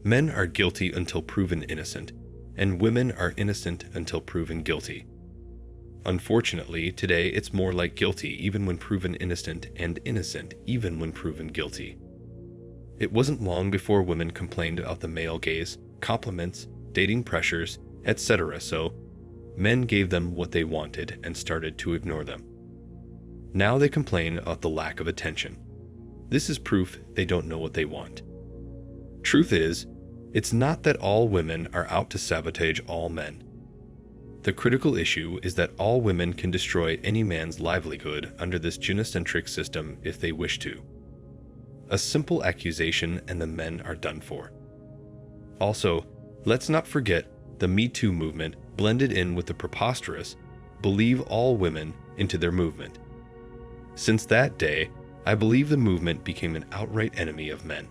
Men are guilty until proven innocent, and women are innocent until proven guilty. Unfortunately, today it's more like guilty even when proven innocent and innocent even when proven guilty. It wasn't long before women complained about the male gaze, compliments, dating pressures, etc., so men gave them what they wanted and started to ignore them. Now they complain about the lack of attention. This is proof they don't know what they want. Truth is, it's not that all women are out to sabotage all men. The critical issue is that all women can destroy any man's livelihood under this gynocentric system if they wish to. A simple accusation and the men are done for. Also, let's not forget the Me Too movement blended in with the preposterous believe all women into their movement. Since that day, I believe the movement became an outright enemy of men.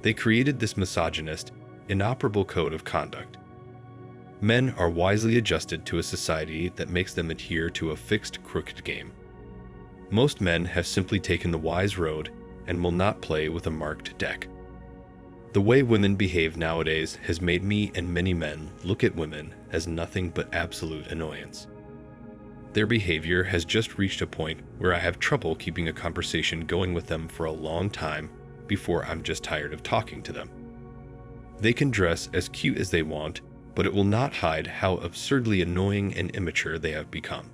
They created this misogynist, inoperable code of conduct. Men are wisely adjusted to a society that makes them adhere to a fixed, crooked game. Most men have simply taken the wise road and will not play with a marked deck. The way women behave nowadays has made me and many men look at women as nothing but absolute annoyance. Their behavior has just reached a point where I have trouble keeping a conversation going with them for a long time before I'm just tired of talking to them. They can dress as cute as they want, but it will not hide how absurdly annoying and immature they have become.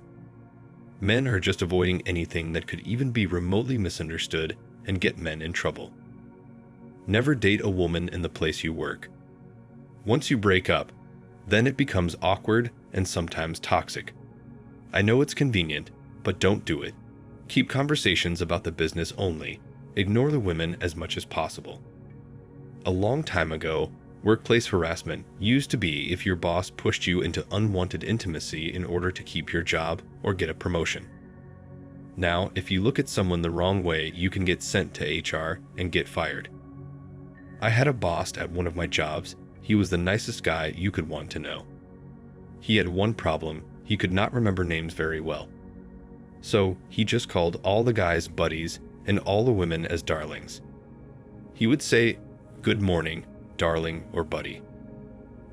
Men are just avoiding anything that could even be remotely misunderstood and get men in trouble. Never date a woman in the place you work. Once you break up, then it becomes awkward and sometimes toxic. I know it's convenient, but don't do it. Keep conversations about the business only. Ignore the women as much as possible. A long time ago, workplace harassment used to be if your boss pushed you into unwanted intimacy in order to keep your job or get a promotion. Now, if you look at someone the wrong way, you can get sent to HR and get fired. I had a boss at one of my jobs. He was the nicest guy you could want to know. He had one problem: he could not remember names very well. So he just called all the guys buddies and all the women as darlings. He would say, "Good morning, darling or buddy."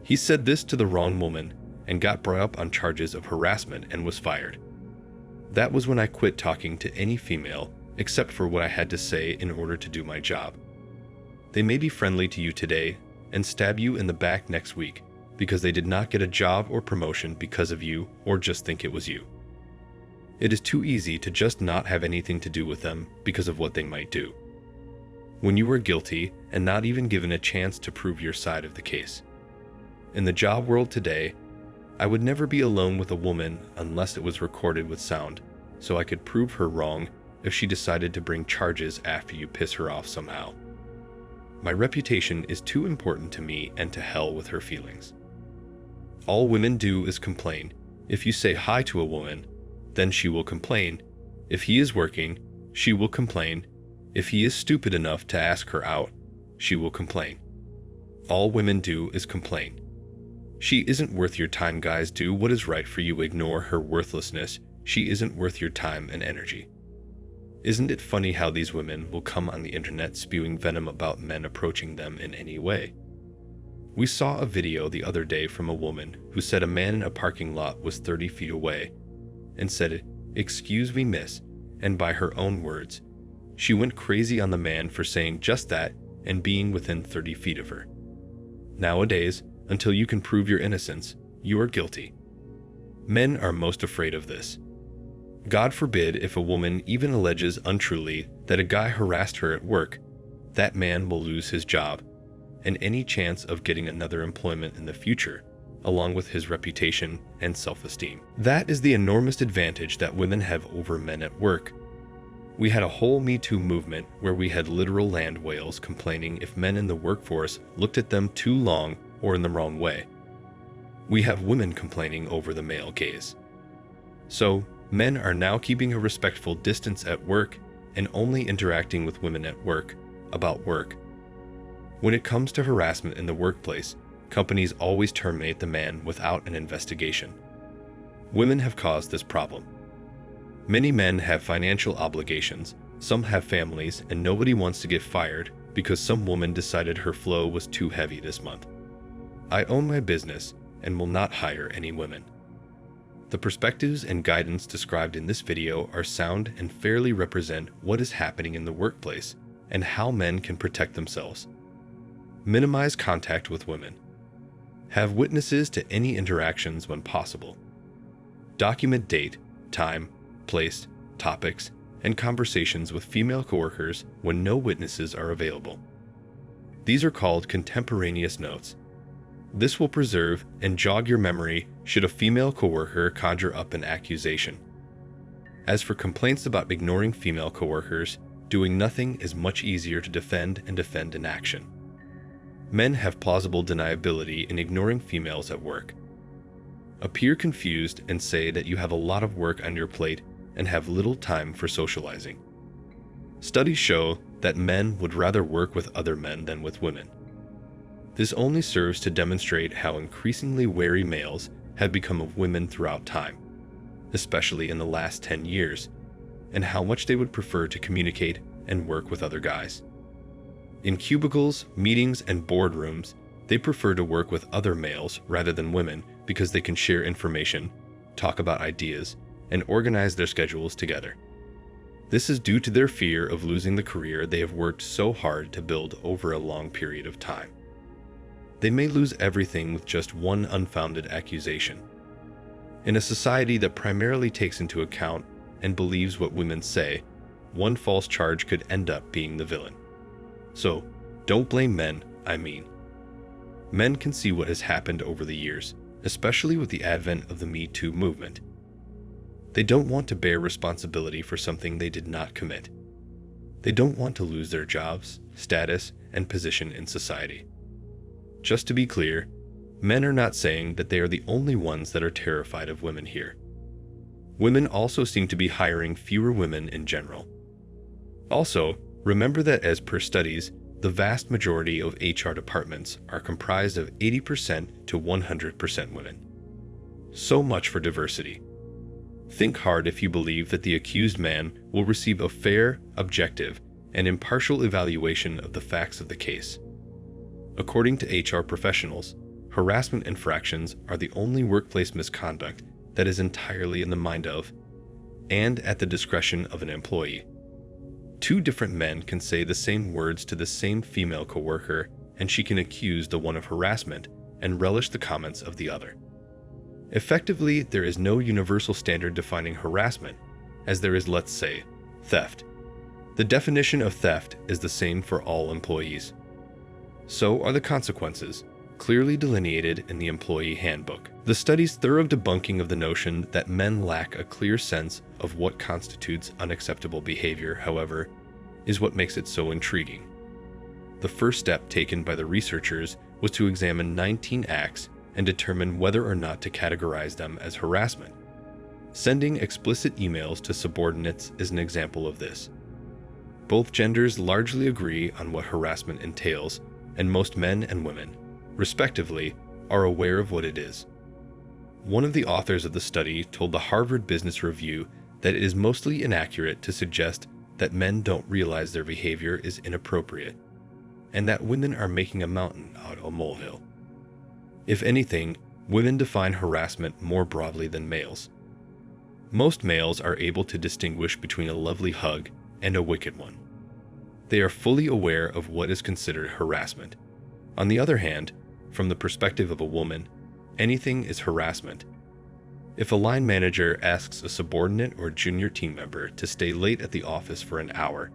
He said this to the wrong woman and got brought up on charges of harassment and was fired. That was when I quit talking to any female except for what I had to say in order to do my job. They may be friendly to you today and stab you in the back next week because they did not get a job or promotion because of you or just think it was you. It is too easy to just not have anything to do with them because of what they might do. When you are guilty and not even given a chance to prove your side of the case. In the job world today, I would never be alone with a woman unless it was recorded with sound, so I could prove her wrong if she decided to bring charges after you piss her off somehow. My reputation is too important to me and to hell with her feelings. All women do is complain. If you say hi to a woman, then she will complain. If he is working, she will complain. If he is stupid enough to ask her out, she will complain. All women do is complain. She isn't worth your time, guys. Do what is right for you. Ignore her worthlessness. She isn't worth your time and energy. Isn't it funny how these women will come on the internet spewing venom about men approaching them in any way? We saw a video the other day from a woman who said a man in a parking lot was 30 feet away and said, "Excuse me, miss," and by her own words, she went crazy on the man for saying just that and being within 30 feet of her. Nowadays, until you can prove your innocence, you are guilty. Men are most afraid of this. God forbid if a woman even alleges untruly that a guy harassed her at work, that man will lose his job and any chance of getting another employment in the future, along with his reputation and self-esteem. That is the enormous advantage that women have over men at work. We had a whole Me Too movement where we had literal land whales complaining if men in the workforce looked at them too long or in the wrong way. We have women complaining over the male gaze. So, men are now keeping a respectful distance at work and only interacting with women at work about work. When it comes to harassment in the workplace, companies always terminate the man without an investigation. Women have caused this problem. Many men have financial obligations, some have families, and nobody wants to get fired because some woman decided her flow was too heavy this month. I own my business and will not hire any women. The perspectives and guidance described in this video are sound and fairly represent what is happening in the workplace and how men can protect themselves. Minimize contact with women. Have witnesses to any interactions when possible. Document date, time, place, topics, and conversations with female coworkers when no witnesses are available. These are called contemporaneous notes. This will preserve and jog your memory should a female coworker conjure up an accusation. As for complaints about ignoring female coworkers, doing nothing is much easier to defend and defend in action. Men have plausible deniability in ignoring females at work. Appear confused and say that you have a lot of work on your plate and have little time for socializing. Studies show that men would rather work with other men than with women. This only serves to demonstrate how increasingly wary males have become of women throughout time, especially in the last 10 years, and how much they would prefer to communicate and work with other guys. In cubicles, meetings, and boardrooms, they prefer to work with other males rather than women because they can share information, talk about ideas, and organize their schedules together. This is due to their fear of losing the career they have worked so hard to build over a long period of time. They may lose everything with just one unfounded accusation. In a society that primarily takes into account and believes what women say, one false charge could end up being the villain. So, don't blame men, I mean. Men can see what has happened over the years, especially with the advent of the Me Too movement. They don't want to bear responsibility for something they did not commit. They don't want to lose their jobs, status, and position in society. Just to be clear, men are not saying that they are the only ones that are terrified of women here. Women also seem to be hiring fewer women in general. Also, remember that as per studies, the vast majority of HR departments are comprised of 80% to 100% women. So much for diversity. Think hard if you believe that the accused man will receive a fair, objective, and impartial evaluation of the facts of the case. According to HR professionals, harassment infractions are the only workplace misconduct that is entirely in the mind of, and at the discretion of an employee. Two different men can say the same words to the same female coworker, and she can accuse the one of harassment and relish the comments of the other. Effectively, there is no universal standard defining harassment, as there is, let's say, theft. The definition of theft is the same for all employees. So are the consequences, clearly delineated in the employee handbook. The study's thorough debunking of the notion that men lack a clear sense of what constitutes unacceptable behavior, however, is what makes it so intriguing. The first step taken by the researchers was to examine 19 acts and determine whether or not to categorize them as harassment. Sending explicit emails to subordinates is an example of this. Both genders largely agree on what harassment entails, and most men and women, respectively, are aware of what it is. One of the authors of the study told the Harvard Business Review that it is mostly inaccurate to suggest that men don't realize their behavior is inappropriate, and that women are making a mountain out of a molehill. If anything, women define harassment more broadly than males. Most males are able to distinguish between a lovely hug and a wicked one. They are fully aware of what is considered harassment. On the other hand, from the perspective of a woman, anything is harassment. If a line manager asks a subordinate or junior team member to stay late at the office for an hour,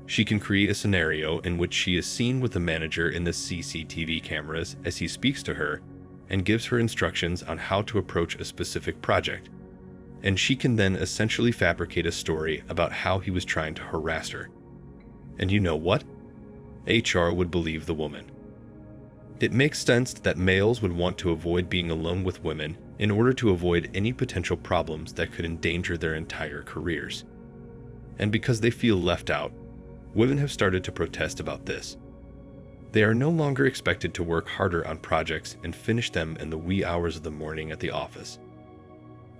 she can create a scenario in which she is seen with the manager in the CCTV cameras as he speaks to her and gives her instructions on how to approach a specific project, and she can then essentially fabricate a story about how he was trying to harass her. And you know what? HR would believe the woman. It makes sense that males would want to avoid being alone with women in order to avoid any potential problems that could endanger their entire careers. And because they feel left out, women have started to protest about this. They are no longer expected to work harder on projects and finish them in the wee hours of the morning at the office.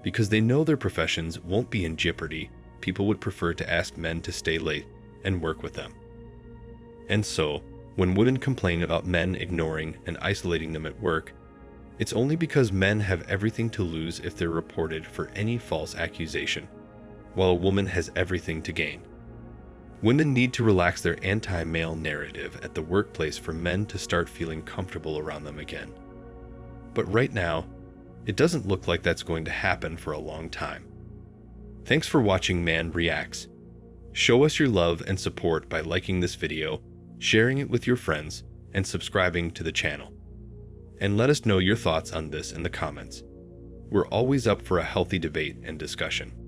Because they know their professions won't be in jeopardy, people would prefer to ask men to stay late and work with them. And so, when women complain about men ignoring and isolating them at work, it's only because men have everything to lose if they're reported for any false accusation, while a woman has everything to gain. Women need to relax their anti-male narrative at the workplace for men to start feeling comfortable around them again. But right now, it doesn't look like that's going to happen for a long time. Thanks for watching Man Reacts. Show us your love and support by liking this video, sharing it with your friends, and subscribing to the channel. And let us know your thoughts on this in the comments. We're always up for a healthy debate and discussion.